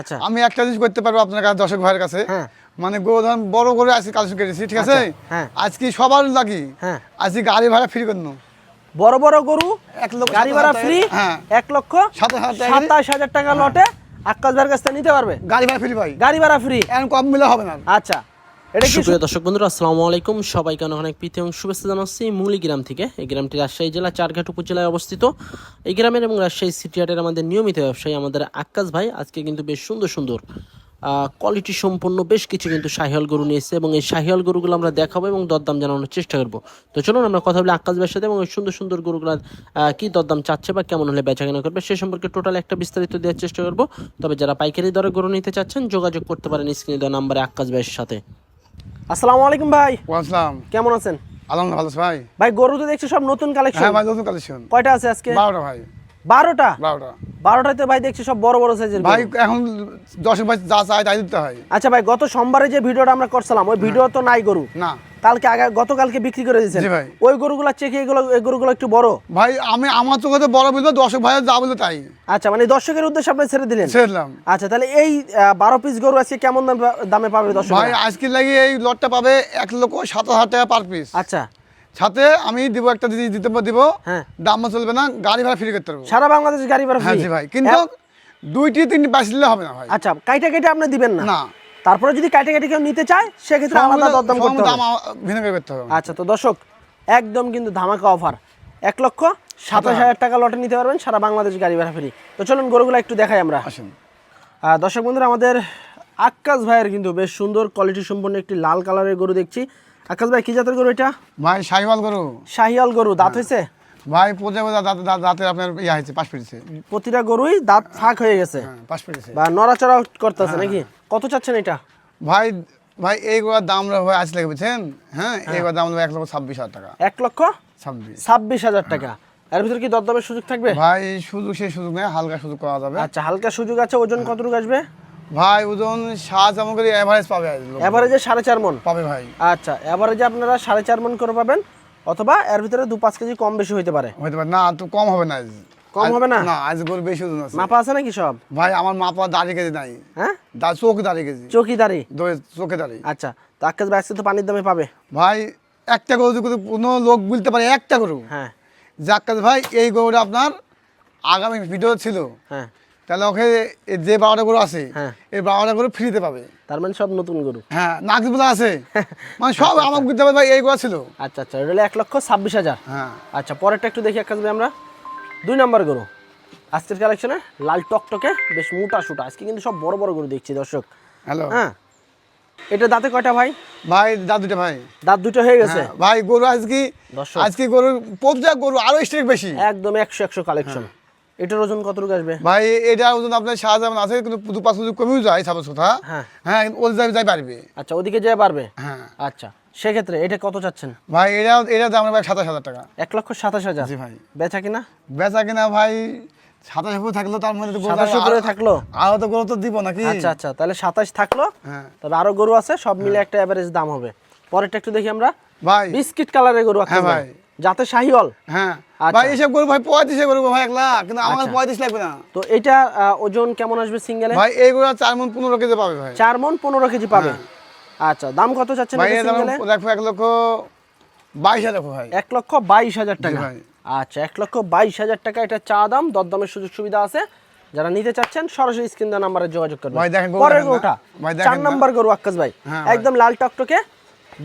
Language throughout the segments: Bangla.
আচ্ছা আমি একটা জিনিস করতে পারবো আপনার কাছে, দর্শক ভাইয়ের কাছে। হ্যাঁ মানে গোধান বড় করে আজকে কালেকশন করেছি, ঠিক আছে? হ্যাঁ আজকে সবার লাগি হ্যাঁ আজকে গাড়ি ভাড়া ফ্রি করুন। বড় বড় গরু 1 লক্ষ গাড়ি ভাড়া ফ্রি। হ্যাঁ 1,27,000 টাকা লটে আক্কাস ভাইয়ের কাছ থেকে নিতে পারবে। গাড়ি ভাড়া ফ্রি ভাই, গাড়ি ভাড়া ফ্রি, এরকম কম মিলে হবে না। আচ্ছা এটা কি? সুপ্রিয় দর্শক বন্ধুরা, আসসালামু আলাইকুম। সবাইকে অনেক অনেক প্রীতি এবং শুভেচ্ছা জানাচ্ছি মুলি গ্রাম থেকে। এই গ্রামটি রাজশাহী জেলা চারঘাট উপজেলায় অবস্থিত। এই গ্রামের এবং রাজশাহী সিটি হাটের আমাদের নিয়মিত ব্যবসায়ী আমাদের আক্কাস ভাই আজকে কিন্তু বেশ সুন্দর সুন্দর কোয়ালিটি সম্পন্ন বেশ কিছু কিন্তু শাহিওয়াল গরু নিয়েছে এবং এই শাহিওয়াল গরুগুলো আমরা দেখাবো এবং দরদাম জানানোর চেষ্টা করবো। তো চলুন আমরা কথা বলি আক্কাস ভাইয়ের সাথে এবং এই সুন্দর সুন্দর গরুগুলো কি দরদাম চাচ্ছে বা কেমন হলে বেচাকেনা করবে সে সম্পর্কে টোটাল একটা বিস্তারিত দেওয়ার চেষ্টা করবো। তবে যারা পাইকারি দরে গরু নিতে চাচ্ছেন যোগাযোগ করতে পারেন স্ক্রিনে দেওয়া নাম্বারে আক্কাস ভাইয়ের সাথে। আসসালামু আলাইকুম ভাই, ওয়ালাইকুম কেমন আছেন? আলহামদুলিল্লাহ ভালো আছি ভাই। ভাই গরু তো দেখছি সব নতুন কালেকশন। হ্যাঁ ভাই নতুন কালেকশন। কয়টা আছে আজকে? 12টা ভাই। 12টা? 12টা। 12টাতে ভাই দেখছি সব বড় বড় সাইজের ভাই গরু। এখন দর্শক ভাই যা চায় তাই দিতে হয়। আচ্ছা ভাই, গত সোমবারে যে ভিডিওটা আমরা করছিলাম ওই ভিডিও তো নাই গরু, না গতকালকে বিক্রি করে দিয়েছেন। জি ভাই। ওই গরুগুলা চেকে এই গরুগুলো একটু বড়। ভাই আমি আমার চোখে তো বড় বলবো, দর্শক ভাই যা বললো তাই আচ্ছা, মানে দর্শকের উদ্দেশ্যে আপনি ছেড়ে দিলেন। ছেড়লাম। আচ্ছা, তাহলে এই 12 পিস গরু আজকে কেমন দামে পাবে দর্শক? ভাই আজকে লাগি এই লটটা পাবে 1,07,000 টাকা পার পিস। আচ্ছা, সাথে আমি দিব একটা দিব, হ্যাঁ দাম চলবে না, গাড়ি ভাড়া ফ্রি করতে পারবো সারা বাংলাদেশ গাড়ি ভাড়া হ্যাঁ ফ্রি। জি ভাই, কিন্তু 2টি 3টি বাইস দিলে হবে না ভাই। আচ্ছা, কাইটা কেটে আপনি দিবেন না? না, তারপরে যদি কাইটা কেটে কেউ নিতে চায় সেক্ষেত্রে আলাদা দরদাম করতে দাম হবে। ভিন্ন করে করতে হবে। আচ্ছা, তো দর্শক একদম কিন্তু ধামাকা অফার, 1,27,000 টাকা লটে নিতে পারবেন, সারা বাংলাদেশ গাড়ি ভাড়া ফ্রি। তো চলুন গরুগুলো একটু দেখাই আমরা। আসুন দর্শক বন্ধুরা, আমাদের আক্কাস ভাইয়ের কিন্তু বেশ সুন্দর কোয়ালিটি সম্পন্ন একটি লাল কালারের গরু দেখছি। আক্কাস ভাই কি জাতের গরু এটা? ভাই শাহিওয়াল গরু। শাহিয়াল গরু, দাঁত হয়েছে? ভাই প্রজা দাঁতে আপনার ইয়া হয়েছে, পাশ পেরেছে। প্রতিটা গরুই দাঁত ফাঁক হয়ে গেছে হ্যাঁ পাশ পেরেছে বা নড়াচড়া করতেছে নাকি? কত চাচ্ছেন এটা? ভাই ভাই এইগুলোর দাম ভাই আজ লাগে বুঝছেন? হ্যাঁ এইগুলোর দাম 1,26,000 টাকা। 1,26,000 টাকা। এর ভিতরে কি দরদামের সুযোগ থাকবে? ভাই সুযোগ সেই সুযোগ নেই, হালকা সুযোগ করা যাবে। আচ্ছা, হালকা সুযোগ আছে। ওজন কতটুকু আসবে? ভাই ওজন 7 করে এভারেজ পাবে, এভারেজে 4.5 মণ পাবে ভাই। আচ্ছা, এভারেজে আপনারা 4.5 মণ করে পাবেন, অথবা এর ভিতরে 2-5 কেজি কম বেশি হইতে পারে। হইতে পারে না, তো কম হবে না। কম হবে না? না আজ গরু বেশি ওজন আছে। মাপা আছে নাকি সব? ভাই আমার মাপা দাঁড়িয়ে কেজি নাই। হ্যাঁ, চোখ দাঁড়িয়ে কেজি, চৌকিদারি। চোখে দাঁড়িয়ে। আচ্ছা, তো আক্কাস ভাই আজকে তো পানির দামে পাবে। ভাই একটা গরু যদি কোনো লোক বলতে পারে একটা গরু, হ্যাঁ জাক্কাত ভাই এই গরুটা আপনার আগামী ভিডিও ছিল, হ্যাঁ, তাহলে ওকে যে 12টা গরু আছে হ্যাঁ। এই 12টা গরু ফ্রিতে পাবে। তার মানে সব নতুন গরু। হ্যাঁ নাকগুলো আছে মানে সব আমাকে বুঝতে পারে ভাই এই গরু ছিল। আচ্ছা আচ্ছা, এটা হলো 1,26,000। হ্যাঁ আচ্ছা, পরেরটা একটু দেখি আক্কাস ভাই আমরা। 2 নাম্বার গরু আজকের কালেকশনে, লাল টকটকে বেশ মোটা সুটা। আজকে কিন্তু সব বড় বড় গরু দেখছি দর্শক। হ্যালো হ্যাঁ, এটা দাঁতে কয়টা ভাই? ভাই দাঁত দুটো ভাই। দাঁত দুটো হয়ে গেছে। হ্যাঁ, ভাই গরু দর্শক আজকে গরুর পবজা গরু আরো স্ট্রেক বেশি, একদম 100 কালেকশন। এটার ওজন কতটুকু আসবে? ভাই এটা ওজন আপনার 7,000 আছে, কিন্তু 2-5 কেজি কমেও যায় সাপোজ কথা। হ্যাঁ হ্যাঁ ওর যাই পারবে। আচ্ছা, ওদিকে যেয়ে পারবে। হ্যাঁ আচ্ছা, সেক্ষেত্রে এটা কত চাচ্ছেন? ভাই এটা দাম ভাই 27,000 টাকা। 1,27,000। জি ভাই। বেচা কিনা? বেচা কিনা ভাই 27 থাকলো, তার মধ্যে 27 করে থাকলো। আরো তো গরু তো দিব নাকি? আচ্ছা আচ্ছা, তাহলে 27 থাকলো। হ্যাঁ তবে আরো গরু আছে, সব মিলে একটা এভারেজ দাম হবে। পরেরটা একটু দেখি আমরা। ভাই বিস্কিট কালারের গরু আক্কাস হ্যাঁ ভাই, ভাই। যাতে শাহিওয়াল। হ্যাঁ আচ্ছা। ভাই এসব গরু ভাই 35 গরু ভাই 1 লাখ, কিন্তু আমার আচ্ছা। 35 লাগবে না। তো এটা ওজন কেমন আসবে সিঙ্গেলে? ভাই এই গরু 4 মণ 15 কেজি পাবে ভাই। 4 মণ 15 কেজি পাবে। আচ্ছা, দাম কত চাচ্ছেন ভাই এটা এর দাম সিঙ্গেলে? দেখো 1,22,000 দেখো ভাই। 1,22,000 টাকা। ভাই। আচ্ছা, 1,22,000 টাকা এটা চা দাম। দরদামের সুযোগ সুবিধা আছে। যারা নিতে চাচ্ছেন সরাসরি স্ক্রিন দেওয়া নাম্বারে যোগাযোগ করবেন। ভাই দেখেন গরু পরের দেখেন না? গরুটা ভাই দেখেন 4 না? নাম্বার গরু আক্কাস ভাই, হ্যাঁ ভাই। একদম লাল টকটকে,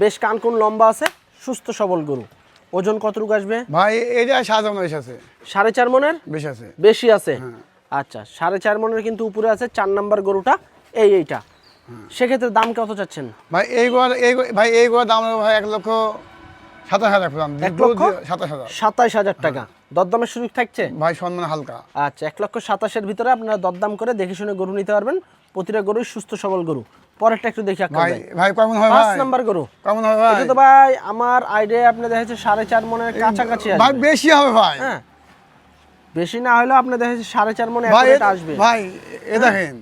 বেশ কানকুন লম্বা আছে, সুস্থ সবল গরু। ওজন কতটুকু আসবে? ভাই এটা 7,000 বেশি আছে। 4.5 মণের বেশি আছে। বেশি আছে। আচ্ছা, 4.5 মণের কিন্তু উপরে আছে 4 নাম্বার গরুটা, এইটা। সেক্ষেত্রে দাম কত চাচ্ছেন? ভাই ভাই এই গরুর দাম ভাই 1,27,000 দাম। 1,27,000 27,000 টাকা। দরদামের সুযোগ থাকছে? ভাই সম্মান হালকা। আচ্ছা, 1,27,000 ভিতরে আপনারা দরদাম করে দেখে শুনে গরু নিতে পারবেন। প্রতিটা গরুই সুস্থ সবল গরু। পরেরটা একটু দেখি আক্কাস ভাই ভাই। ভাই কেমন হয় 5 ভাই? নাম্বার গরু। কেমন হয় ভাই? এটা তো ভাই আমার আইডিয়া আপনি দেখাচ্ছে 4.5 মণের কাছাকাছি ভাই আসবে। বেশি হবে ভাই। হ্যাঁ, বেশি না হলেও আপনি দেখাচ্ছে 4.5 মণে ভাই একটা আসবে। ভাই এ দেখেন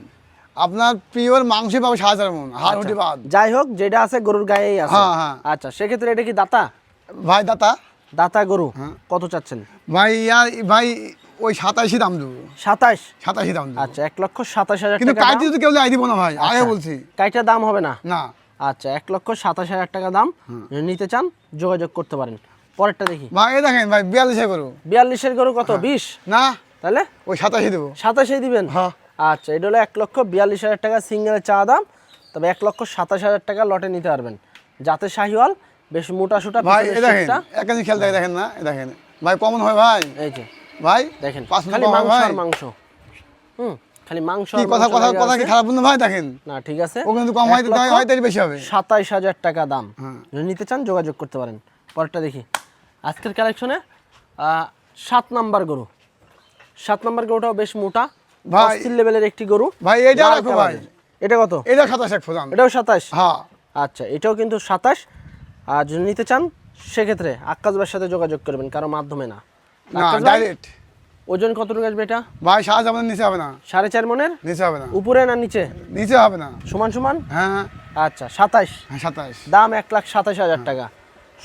আপনার পিওর মাংস পাবে 7,000 মণ, হাড় হুটি বাদ। যাই হোক, যেটা আছে গরুর গায়েই আছে। হ্যাঁ, হ্যাঁ। আচ্ছা, সেক্ষেত্রে এটা কি দাতা? ভাই দাতা দাতা গরু কত চাচ্ছেন? ভাই ভাই ওই 27 দাম দেবো, 27। 27 দাম দেবো। আচ্ছা 1,27,000 কিন্তু টাকা দাম। কাইটি যদি কেউ আই দিব না ভাই, আগে বলছি কাইটার দাম হবে না। না। আচ্ছা 1,27,000 টাকা দাম, যদি নিতে চান যোগাযোগ করতে পারেন। পরেরটা দেখি ভাই এই দেখেন ভাই 42 করো 42-এর গরু কত? 20? না, তাহলে ওই 27 দেবো। 27-এই দিবেন। হ্যাঁ। আচ্ছা এটা হলো 1,42,000 টাকা সিঙ্গেল চা দাম, তবে 1,27,000 টাকা লটে নিতে পারবেন। যাতে শাহিওয়াল, বেশ মোটা সুটা। ভাই এই দেখেন এক কেজি খেল দেখেন না, এই দেখেন ভাই কমন হয় ভাই, এই যে ভাই দেখেন 5 খালি মিনিট মাংস ভাই। আর মাংস। খালি মাংস কি আর কথা মাংস কথা লেগে কথা কি আছে। খারাপ না ভাই? দেখেন না ঠিক আছে, ও কিন্তু কম হয়, হয়তো বেশি হবে। 27,000 টাকা দাম, হ্যাঁ। যদি নিতে চান যোগাযোগ করতে পারেন। পরেরটা দেখি আজকের কালেকশনে 7 নাম্বার গরু। 7 নাম্বার গরুটাও বেশ মোটা, ভাই। অস্থির লেভেলের একটি গরু। ভাই এইটা লাল রাখো ভাই, কালারের। এটা কত? এটা 27 এক ফোজান। এটাও 27? হ্যাঁ আচ্ছা এটাও কিন্তু 27। আর যদি নিতে চান সেক্ষেত্রে আক্কাস ভাইয়ের সাথে যোগাযোগ করবেন, কারো মাধ্যমে না। না, আক্কাস ভাই, ডাইরেক্ট। ওজন কতটুকু আসবে এটা? ভাই 7 আমাদের নিচে হবে না, 4.5 মনের? নিচে হবে না, উপরে না নিচে? নিচে হবে না। সমান সমান? হ্যাঁ হ্যাঁ আচ্ছা 27 হ্যাঁ 27। দাম 1,27,000 টাকা।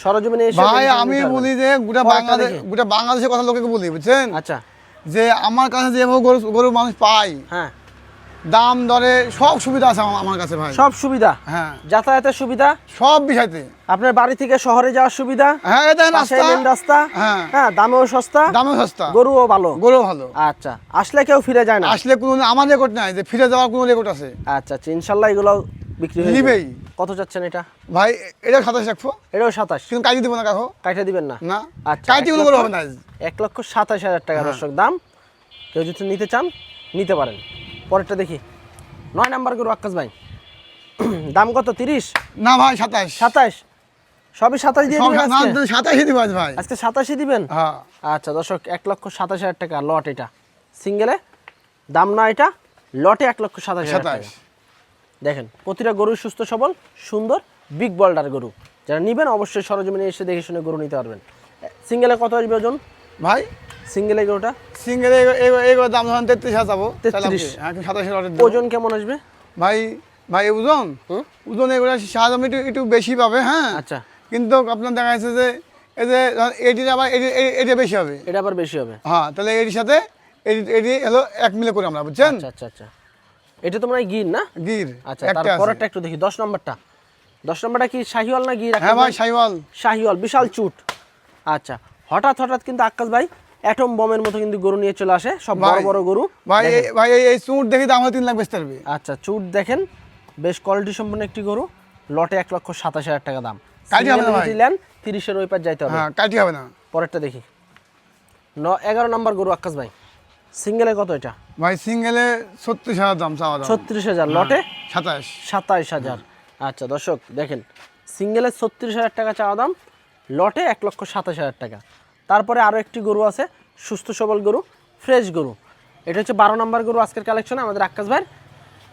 সরজমিনে এসে ভাই দেখে আমি নিতে পারবেন। বলি যে গোটা পরেরটা বাংলাদেশ, দেখি। গোটা বাংলাদেশের কথা লোকে বলি বুঝছেন, আচ্ছা যে আমার কাছে যেভাবে গরু গরু মানুষ পায়, হ্যাঁ, দাম দরে সব সুবিধা আছে আমার কাছে ভাই। সব সুবিধা, হ্যাঁ যাতায়াতের সুবিধা, সব বিষয়তে। আপনার বাড়ি থেকে শহরে যাওয়ার সুবিধা, হ্যাঁ এটা পাশে রাস্তা, মেন রাস্তা, হ্যাঁ হ্যাঁ দামেও সস্তা, দামে সস্তা, গরুও ভালো। গরু ভালো। আচ্ছা আসলে কেউ ফিরে যায় না। আসলে কোনো আমার রেকর্ড নাই যে ফিরে যাওয়ার কোনো রেকর্ড আছে। আচ্ছা আচ্ছা ইনশাল্লাহ এগুলো বিক্রি হয়ে নিবেই। যাবে। কত চাচ্ছেন এটা? ভাই এটা 27 রাখবো, এটাও 27? কিন্তু কাটি দিব না কাকো, কাইটা দিবেন না? না আচ্ছা কাটি কোনো গরু হবে না। 1,27,000 টাকা দর্শক দাম, কেউ যদি নিতে চান নিতে পারেন। পরেরটা দেখি 9 নাম্বার গরু আক্কাস ভাই। দাম কত? 30? না ভাই 27। 27? সবই 27 দিয়ে দিবেন না আজকে? 27 দিব ভাই। আজকে 27 দিবেন? হ্যাঁ আচ্ছা দর্শক 1,27,000 টাকা লট এটা, সিঙ্গেলে দাম না এটা, লটে 1,27,000 টাকা। 27। দেখেন প্রতিটা গরু সুস্থ সবল সুন্দর বিগ বোল্ডার গরু, যারা নেবেন অবশ্যই সরজমিনে এসে দেখে শুনে গরু নিতে পারবেন। সিঙ্গেলে কত আসবে ওজন ভাই সিঙ্গেলে গরুটা? সিঙ্গেল এইগুলোর দাম ধরেন 33,000 যাবো। 33? হ্যাঁ 27 অর্ডার ওজন কেমন আসবে? ভাই ভাই ওজন হুম? ওজন এগুলো সাহায্য একটু একটু বেশি পাবে, হ্যাঁ আচ্ছা কিন্তু আপনার দেখা যাচ্ছে যে এই যে এটির আবার এটা বেশি হবে। এটা আবার বেশি হবে? হ্যাঁ তাহলে এটির সাথে এটি হলো 1 মিলে করে আমরা বুঝছেন। আচ্ছা আচ্ছা আচ্ছা এটা তোমরা গির না? গির আচ্ছা একটা আছে। তারপরেরটা একটু দেখি 10 নম্বরটা। 10 নম্বরটা কি শাহিওয়াল না গির? হ্যাঁ ভাই শাহিওয়াল। শাহিওয়াল বিশাল চুট। আচ্ছা হঠাৎ হঠাৎ কিন্তু আক্কাস ভাই অ্যাটম বমের মতো কিন্তু গরু নিয়ে চলে আসে, সব বড় ভাই, বড় গরু। ভাই দেখেন। ভাই এই চুট দেখি দাম হলো 3 লাখ বেচতে পারবে। আচ্ছা চুট দেখেন, বেশ কোয়ালিটি সম্পন্ন একটি গরু, লটে 1,27,000 টাকা দাম। কাটি হবে না ভাই। নিলেন 30-এর ওই পার যাইতে হবে। হ্যাঁ কাটি হবে না। পরেরটা দেখি 11 নম্বর গরু আক্কাস ভাই, সিঙ্গেলে কত এটা? ভাই সিঙ্গেলে 36,000 দাম চাওয়া দাম। 36,000, লটে 27। 27,000। আচ্ছা দর্শক দেখেন সিঙ্গেলে 36,000 টাকা চাওয়া দাম, লটে 1,27,000 টাকা। তারপরে আরও একটি গরু আছে, সুস্থ সবল গরু, ফ্রেশ গরু। এটা হচ্ছে 12 নম্বর গরু আজকের কালেকশনে আমাদের আক্কাস ভাইয়ের।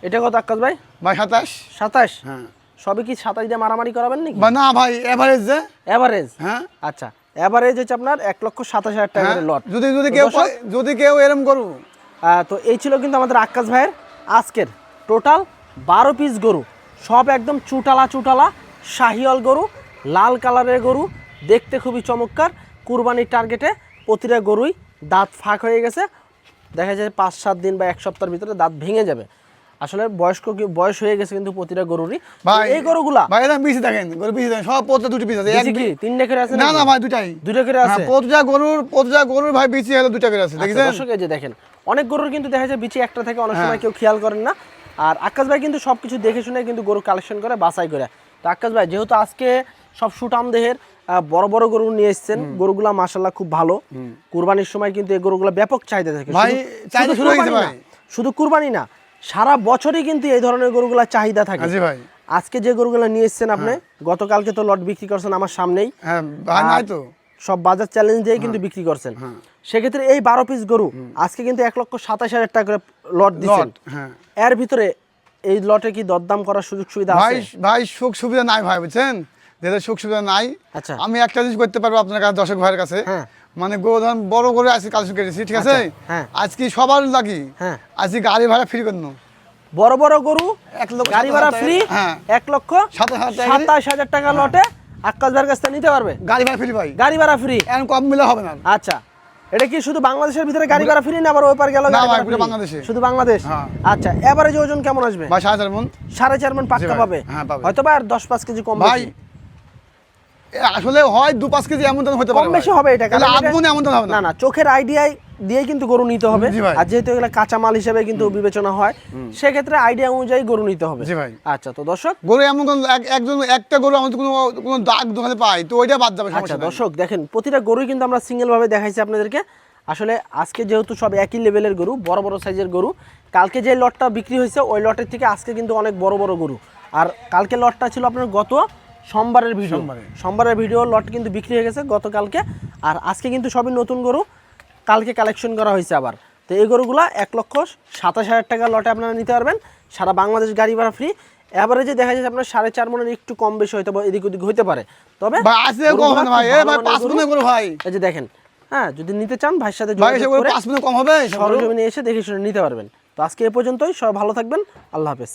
এটা কত আক্কাস ভাই? ভাই 27। 27? হ্যাঁ সবই কি 27 দিয়ে মারামারি করাবেন নাকি? বা না ভাই এভারেজ যে। এভারেজ? হ্যাঁ আচ্ছা এভারেজ হচ্ছে আপনার 1,27,000 টাকা হ্যাঁ, করে লট। যদি দর্শক, যদি কেউ এরম করু। তো এই ছিল কিন্তু আমাদের আক্কাস ভাইয়ের আজকের টোটাল 12 পিস গরু, সব একদম চুটালা চুটালা শাহিওয়াল গরু, লাল কালারের গরু, দেখতে খুবই চমৎকার। কুরবানির টার্গেটে প্রতিটা গরুই দাঁত ফাঁক হয়ে গেছে, দেখা যায় 5-7 দিন বা 1 সপ্তাহের ভিতরে দাঁত ভেঙে যাবে। আসলে বয়স হয়ে গেছে কিন্তু প্রতিটা গরুরই। ভাই এই গরুগুলা ভাই এরা বেশি দেখেন, গরু বেশি দেখেন, সব প্রত্যেক দুটো পিস আছে। বেশি কি 3 করে আছে? না না ভাই দুটাই। 2 করে আছে? হ্যাঁ প্রতিটা গরুর ভাই বেশি হলো 2টা করে আছে আচ্ছা, দেখেছেন। দর্শক এই যে দেখেন অনেক গরুর কিন্তু দেখা যায় বিচি একটা থেকে, অনেক সময় কেউ খেয়াল করেন না। আর আক্কাস ভাই কিন্তু সবকিছু দেখে শুনে কিন্তু গরু কালেকশন করে বাছাই করে। তো আক্কাস ভাই যেহেতু আজকে সব সুটাম দেহের বড় বড় গরু নিয়ে এসেছেন, গরুগুলা মাশাআল্লাহ খুব ভালো। কুরবানির সময় কিন্তু এই গরুগুলা ব্যাপক চাহিদা থাকে। ভাই চাহিদা শুরু হয়ে গেছে ভাই। শুধু কুরবানি না, সারা বছরই কিন্তু এই ধরনের গরুগুলা চাহিদা থাকে। জি ভাই। আজকে যে গরুগুলা নিয়ে এসেছেন আপনি, গতকালকে তো লট বিক্রি করছেন আমার সামনেই। হ্যাঁ ভাই নাই তো। সব বাজার চ্যালেঞ্জ দিয়ে কিন্তু বিক্রি করছেন। সেক্ষেত্রে এই 12 পিস গরু আজকে কিন্তু 1,27,000 টাকা করে লট দিচ্ছেন। হ্যাঁ এর ভিতরে এই লটে কি দরদাম করার সুযোগ সুবিধা ভাই আছে? ভাই সুখ সুবিধা নাই ভাই বুঝছেন, যেটা সুখ সুবিধা নাই। আচ্ছা আমি একটা জিনিস করতে পারবো আপনার কাছে, দর্শক ভাইয়ের কাছে। হ্যাঁ। মানে গরু ধরেন বড় করে আজকে কালেকশন করেছি, ঠিক আছে। আচ্ছা, হ্যাঁ। আজকে সবার লাগি, হ্যাঁ। আজকে গাড়ি ভাড়া ফ্রি করুন। বড় বড় গরু 1,27,000 গাড়ি ভাড়া ফ্রি, হ্যাঁ। 1,27,000 টাকা লটে আক্কাস ভাইয়ের কাছ থেকে নিতে পারবে। গাড়ি ভাড়া ফ্রি ভাই, গাড়ি ভাড়া ফ্রি। এখন কম মিলে হবে না। আচ্ছা এটা কি শুধু বাংলাদেশের ভিতরে গাড়ি ভাড়া ফ্রি না আবার ওই পার গেল না ভাই, পুরো বাংলাদেশে। শুধু বাংলাদেশ? হ্যাঁ। আচ্ছা, এভারেজ ওজন কেমন আসবে? ভাই 4.5 মণ। 4.5 মণ পাক্কা ভাই। পাবে? হ্যাঁ, পাবে। হয়তো বা আর 10-5 কেজি কম ভাই বেশি। আসলে হয় 2-5 কেজি এমন হতে পারে কম বেশি হবে এটা, তাহলে কারণ আধ মণ এমন হবে না না। না, চোখের আইডিয়ায় দিয়ে কিন্তু গরু নিতে হবে। জি ভাই। আর যেহেতু এগুলো কাঁচা মাল হিসেবে কিন্তু বিবেচনা হয়, সেক্ষেত্রে আইডিয়া অনুযায়ী গরু নিতে হবে। জি ভাই। আচ্ছা, তো দর্শক, গরু এমন কোন একজন একটা গরু আমাদের কোনো দাগ দোকানে পাই তো ওইটা বাদ যাবে, আচ্ছা সমস্যা নাই। দর্শক দেখেন, প্রতিটা গরুই কিন্তু আমরা সিঙ্গেল ভাবে দেখাইছি আপনাদেরকে। আসলে আজকে যেহেতু সব একই লেভেলের গরু, বড় বড় সাইজের গরু, কালকে যে লটটা বিক্রি হয়েছে ওই লটের থেকে আজকে কিন্তু অনেক বড় বড় গরু। আর কালকে লটটা ছিল আপনার গত সোমবারের ভিডিও, সোমবারের ভিডিও লট কিন্তু বিক্রি হয়ে গেছে গতকালকে। আর আজকে কিন্তু সবই নতুন গরু, কালকে কালেকশন করা হয়েছে আবার। তো এই গরুগুলো 1,27,000 টাকা লটে আপনারা নিতে পারবেন, সারা বাংলাদেশ গাড়ি ভাড়া ফ্রি। এবারে দেখা যাচ্ছে আপনার 4.5 মণের একটু কম বেশি হয়তো বা এদিক ওদিক হইতে পারে, তবে ভাই আসলে কম হবে না ভাই, এ ভাই 5 মণে গরু ভাই। এই যে দেখেন, হ্যাঁ, যদি নিতে চান ভাইয়ের সাথে ভাই যোগাযোগ এসে করে 5 মণে কম হবে? সরজমিনে এসে দেখে শুনে নিতে পারবেন। তো আজকে এ পর্যন্তই, সবাই ভালো থাকবেন, আল্লাহ হাফেজ।